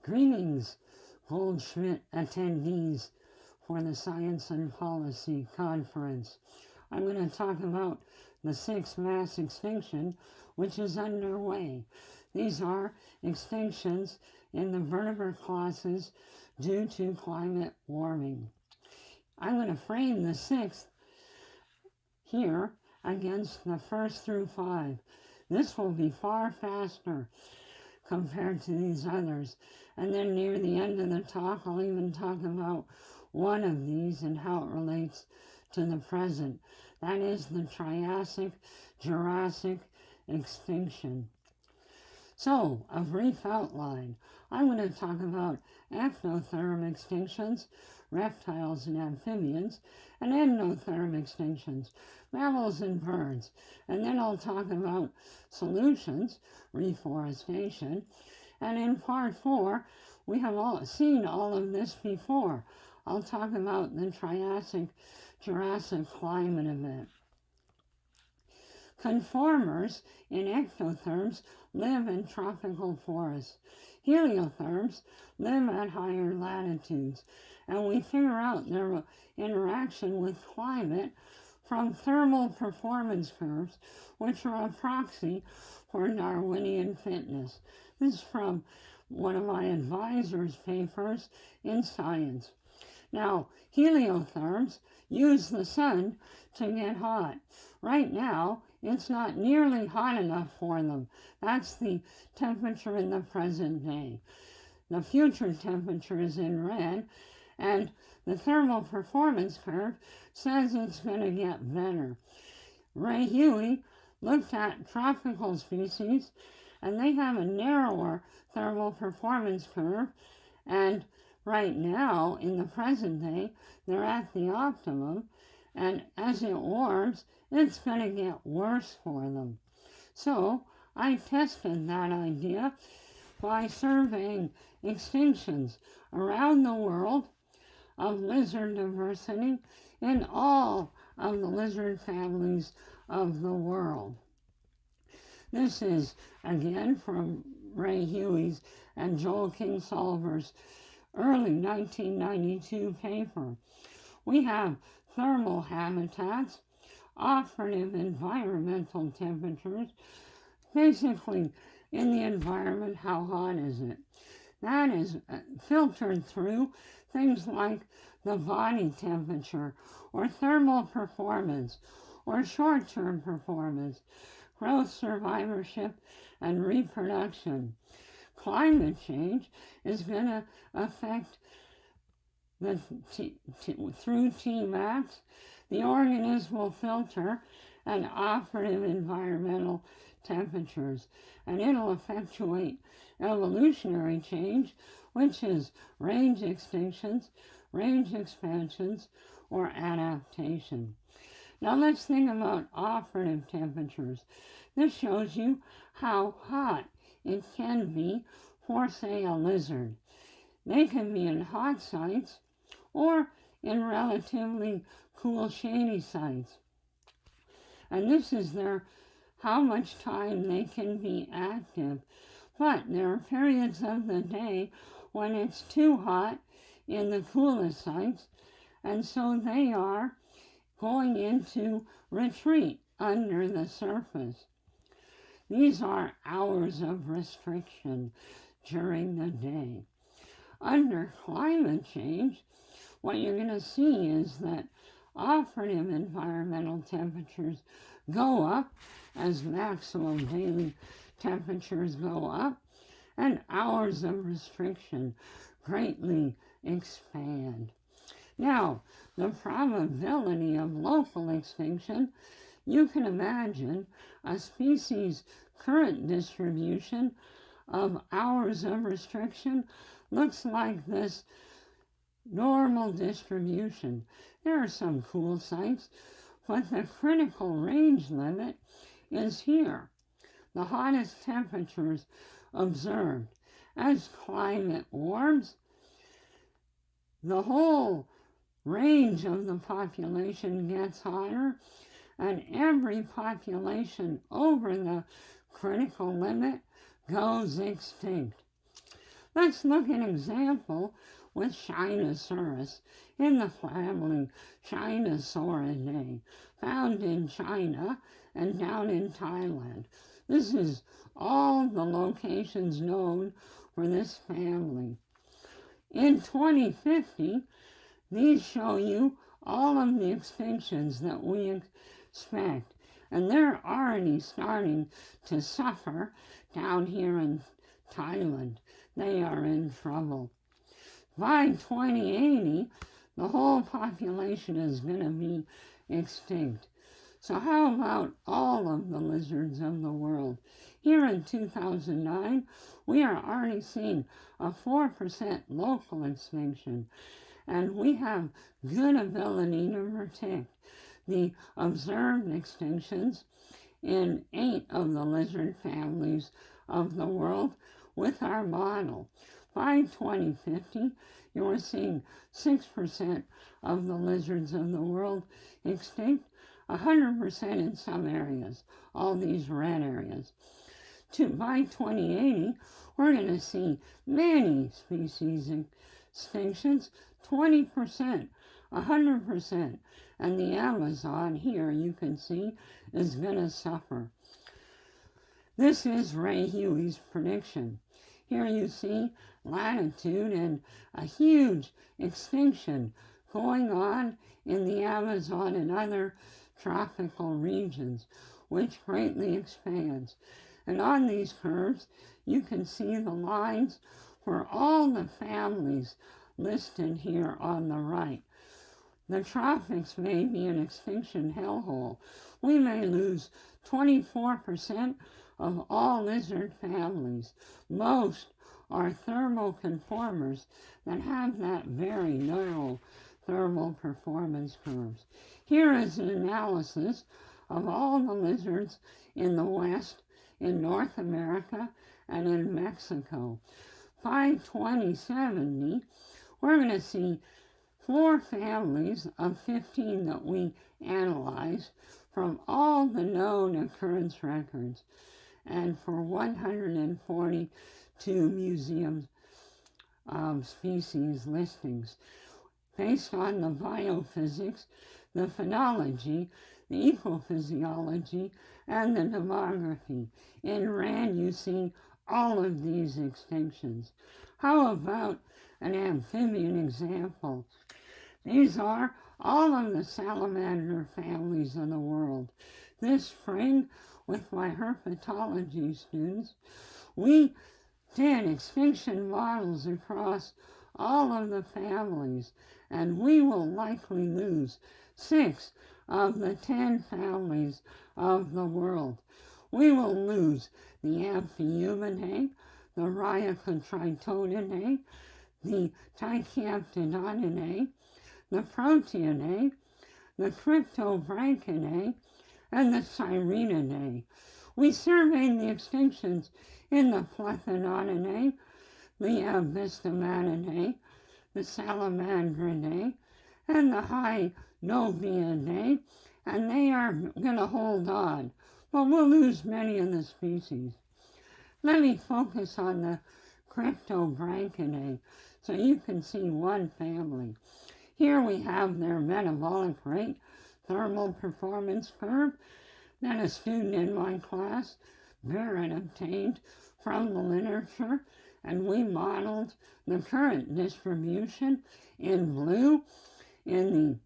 Greetings, Goldschmidt attendees for the Science and Policy Conference. I'm going to talk about the sixth mass extinction, which is underway. These are extinctions in the vertebrate classes due to climate warming. I'm going to frame the sixth here against the first through five. This will be far faster compared to these others. And then near the end of the talk, I'll even talk about one of these and how it relates to the present. That is the Triassic-Jurassic extinction. So, a brief outline. I'm going to talk about ectotherm extinctions, reptiles and amphibians, and endotherm extinctions, mammals and birds. And then I'll talk about solutions, reforestation. And in part 4, we have seen all of this before. I'll talk about the Triassic-Jurassic climate event. Conformers in ectotherms live in tropical forests. Heliotherms live at higher latitudes, and we figure out their interaction with climate from thermal performance curves, which are a proxy for Darwinian fitness. This is from one of my advisor's papers in Science. Now, heliotherms use the sun to get hot. Right now, it's not nearly hot enough for them. That's the temperature in the present day. The future temperature is in red, and the thermal performance curve says it's going to get better. Ray Huey looked at tropical species, and they have a narrower thermal performance curve, and right now, in the present day, they're at the optimum, and as it warms, it's going to get worse for them. So I tested that idea by surveying extinctions around the world of lizard diversity in all of the lizard families of the world. This is, again, from Ray Huey's and Joel Kingsolver's early 1992 paper. We have thermal habitats, operative environmental temperatures, basically in the environment, how hot is it? That is filtered through things like the body temperature or thermal performance or short-term performance, growth, survivorship, and reproduction. Climate change is going to affect through Tmax, the organism will filter an operative environmental temperatures, and it'll effectuate evolutionary change, which is range extinctions, range expansions, or adaptation. Now let's think about operative temperatures. This shows you how hot it can be for, say, a lizard. They can be in hot sites or in relatively cool, shady sites. And this is how much time they can be active. But there are periods of the day when it's too hot in the coolest sites, and so they are going into retreat under the surface. These are hours of restriction during the day. Under climate change, what you're going to see is that operative environmental temperatures go up as maximum daily temperatures go up, and hours of restriction greatly expand. Now, the probability of local extinction, you can imagine a species' current distribution of hours of restriction looks like this normal distribution. There are some cool sites, but the critical range limit is here. The hottest temperatures observed. As climate warms, the whole range of the population gets hotter, and every population over the critical limit goes extinct. Let's look at an example with Shinosaurus in the family Shinosauridae, found in China and down in Thailand. This is all the locations known for this family. In 2050, these show you all of the extinctions that we expect, and they're already starting to suffer down here in Thailand. They are in trouble. By 2080, the whole population is going to be extinct. So how about all of the lizards of the world? Here in 2009, we are already seeing a 4% local extinction, and we have good ability to predict the observed extinctions in 8 of the lizard families of the world with our model. By 2050, you are seeing 6% of the lizards of the world extinct, 100% in some areas, all these red areas. By 2080, we're going to see many species extinctions, 20%, 100%, and the Amazon here, you can see, is going to suffer. This is Ray Huey's prediction. Here you see latitude and a huge extinction going on in the Amazon and other tropical regions, which greatly expands. And on these curves, you can see the lines for all the families listed here on the right. The tropics may be an extinction hellhole. We may lose 24% of all lizard families. Most are thermal conformers that have that very narrow thermal performance curves. Here is an analysis of all the lizards in the West, in North America, and in Mexico. By 2070, we're going to see 4 families of 15 that we analyzed from all the known occurrence records, and for 142 museum species listings, based on the biophysics, the phenology, the ecophysiology, and the demography. In RAND, you see all of these extinctions. How about an amphibian example? These are all of the salamander families of the world. This spring, with my herpetology students, we did extinction models across all of the families, and we will likely lose 6 of the 10 families of the world. We will lose the Amphiuminae, the Rhyocotritoninae, the Dicamptodoninae, the Proteinae, the Cryptobranchinae, and the Sirenidae. We surveyed the extinctions in the Plethodoninae, the Abystomanidae, the Salamandridae, and the Hynobiidae, and they are going to hold on, but we'll lose many of the species. Let me focus on the Cryptobranchinae so you can see one family. Here we have their metabolic rate, thermal performance curve that a student in my class, Barrett, obtained from the literature, and we modeled the current distribution in blue in the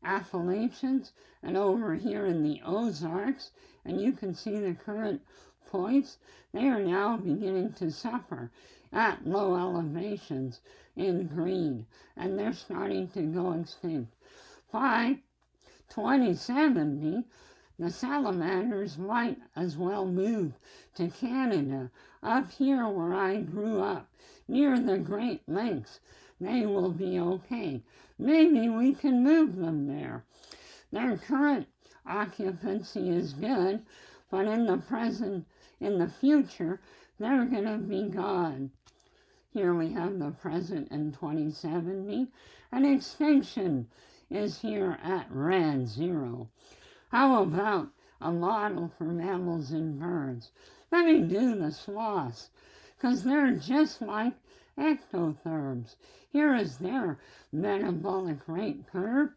Appalachians and over here in the Ozarks, and you can see the current points. They are now beginning to suffer at low elevations in green, and they're starting to go extinct. By 2070, the salamanders might as well move to Canada, up here where I grew up, near the Great Lakes. They will be okay. Maybe we can move them there. Their current occupancy is good, but in the future, they're going to be gone. Here we have the present in 2070, and extinction is here at rad 0. How about a model for mammals and birds? Let me do the sloths, because they're just like ectotherms. Here is their metabolic rate curve,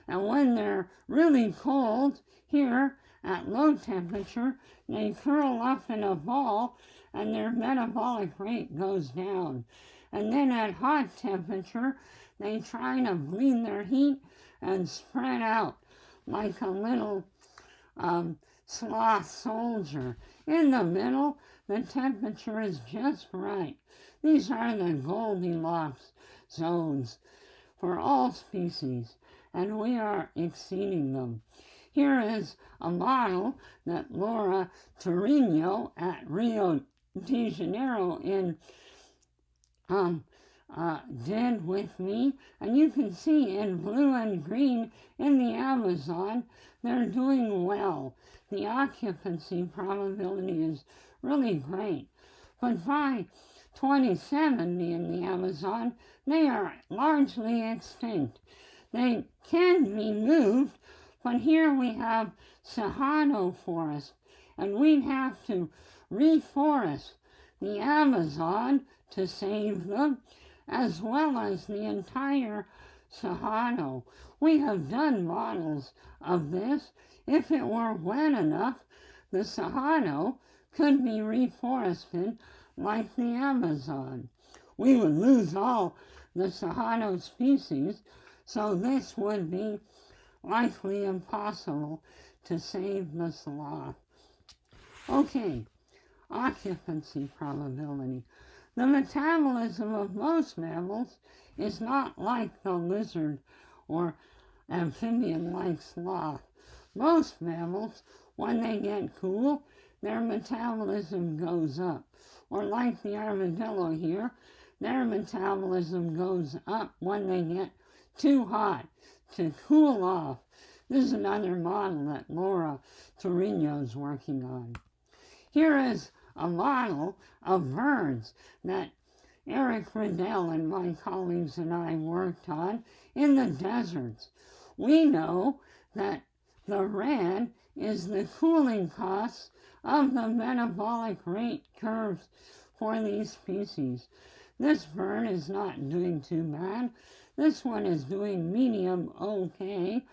and when they're really cold, here at low temperature, they curl up in a ball and their metabolic rate goes down. And then at hot temperature, they try to bleed their heat and spread out like a little sloth soldier. In the middle, the temperature is just right. These are the Goldilocks zones for all species, and we are exceeding them. Here is a model that Laura Torino at Rio de Janeiro did with me, and you can see in blue and green in the Amazon, they're doing well. The occupancy probability is really great. But by 2070 in the Amazon, they are largely extinct. They can be moved, but here we have Cerrado forest, and we'd have to reforest the Amazon to save them, as well as the entire Cerrado. We have done models of this. If it were wet enough, the Cerrado could be reforested like the Amazon. We would lose all the Cerrado species, so this would be likely impossible to save the sloth. Okay, occupancy probability. The metabolism of most mammals is not like the lizard or amphibian like sloth. Most mammals, when they get cool, their metabolism goes up. Or like the armadillo here, their metabolism goes up when they get too hot to cool off. This is another model that Laura Torino is working on. Here is a model of birds that Eric Riddell and my colleagues and I worked on in the deserts. We know that the red is the cooling costs of the metabolic rate curves for these species. This bird is not doing too bad. This one is doing medium okay,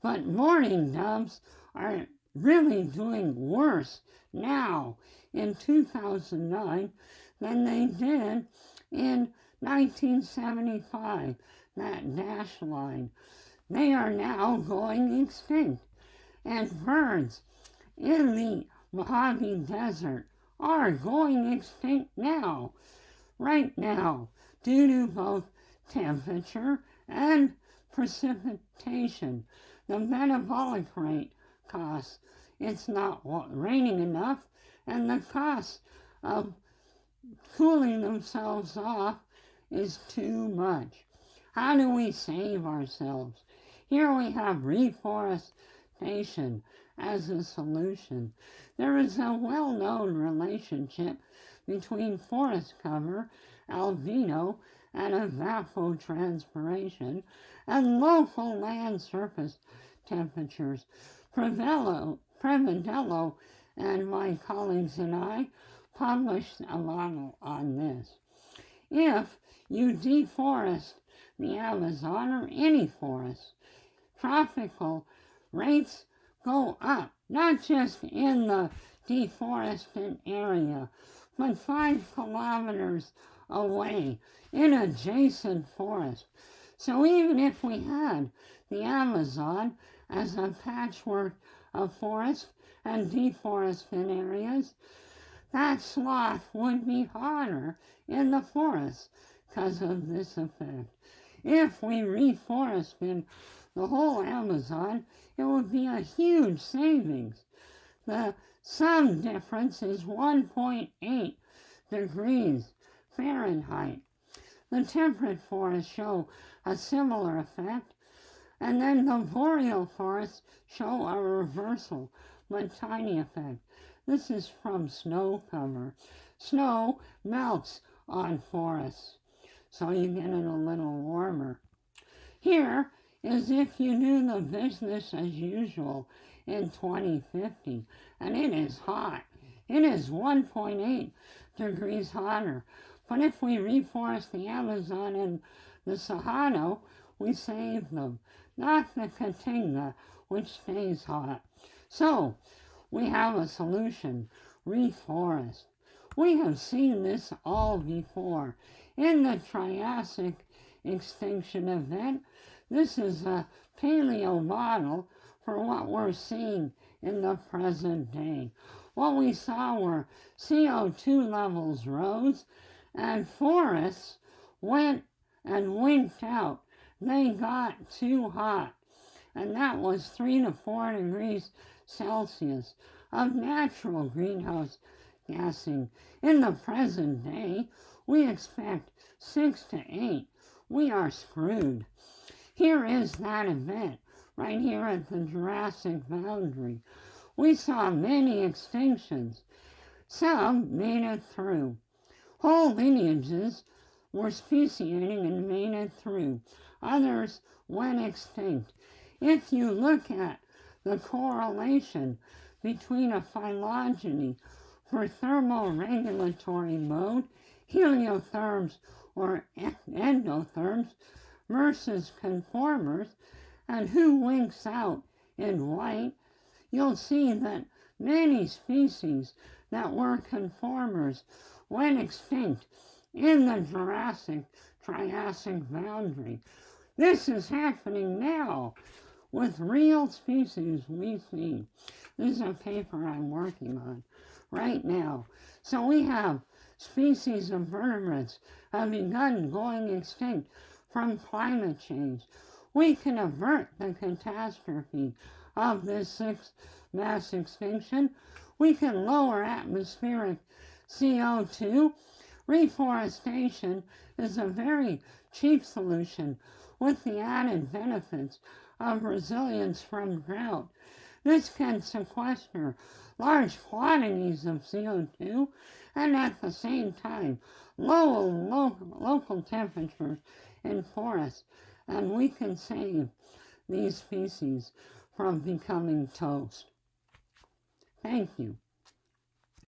but mourning doves are really doing worse now in 2009 than they did in 1975, that dash line. They are now going extinct, and birds in the Mojave Desert are going extinct now, right now, due to both temperature and precipitation. The metabolic rate costs, it's not raining enough, and the cost of cooling themselves off is too much. How do we save ourselves? Here we have reforestation as a solution. There is a well-known relationship between forest cover, albedo, and evapotranspiration, and local land surface temperatures. Prevello and my colleagues and I published a model on this. If you deforest the Amazon or any forest, tropical rates go up, not just in the deforested area, but 5 kilometers away in adjacent forest. So even if we had the Amazon as a patchwork of forest and deforested areas, that sloth would be hotter in the forest because of this effect. If we reforested the whole Amazon, it would be a huge savings. The sum difference is 1.8 degrees Fahrenheit. The temperate forests show a similar effect, and then the boreal forests show a reversal, but tiny effect. This is from snow cover. Snow melts on forests, so you get it a little warmer. Here is if you do the business as usual in 2050, and it is hot. It is 1.8 degrees hotter. But if we reforest the Amazon and the Cerrado, we save them, not the Caatinga, which stays hot. So, we have a solution: reforest. We have seen this all before. In the Triassic extinction event, this is a paleo model for what we're seeing in the present day. What we saw were CO2 levels rose and forests went and winked out. They got too hot, and that was 3 to 4 degrees Celsius of natural greenhouse gassing. In the present day, we expect 6 to 8. We are screwed. Here is that event, right here at the Jurassic boundary. We saw many extinctions. Some made it through. Whole lineages were speciating and made it through. Others went extinct. If you look at the correlation between a phylogeny for thermoregulatory mode, heliotherms or endotherms, versus conformers, and who winks out in white, you'll see that many species that were conformers went extinct in the Jurassic-Triassic boundary. This is happening now with real species we see. This is a paper I'm working on right now. So we have species of vertebrates have begun going extinct from climate change. We can avert the catastrophe of this sixth mass extinction. We can lower atmospheric CO2. Reforestation is a very cheap solution with the added benefits of resilience from drought. This can sequester large quantities of CO2 and at the same time lower local temperatures in forests, and we can save these species from becoming toast. Thank you.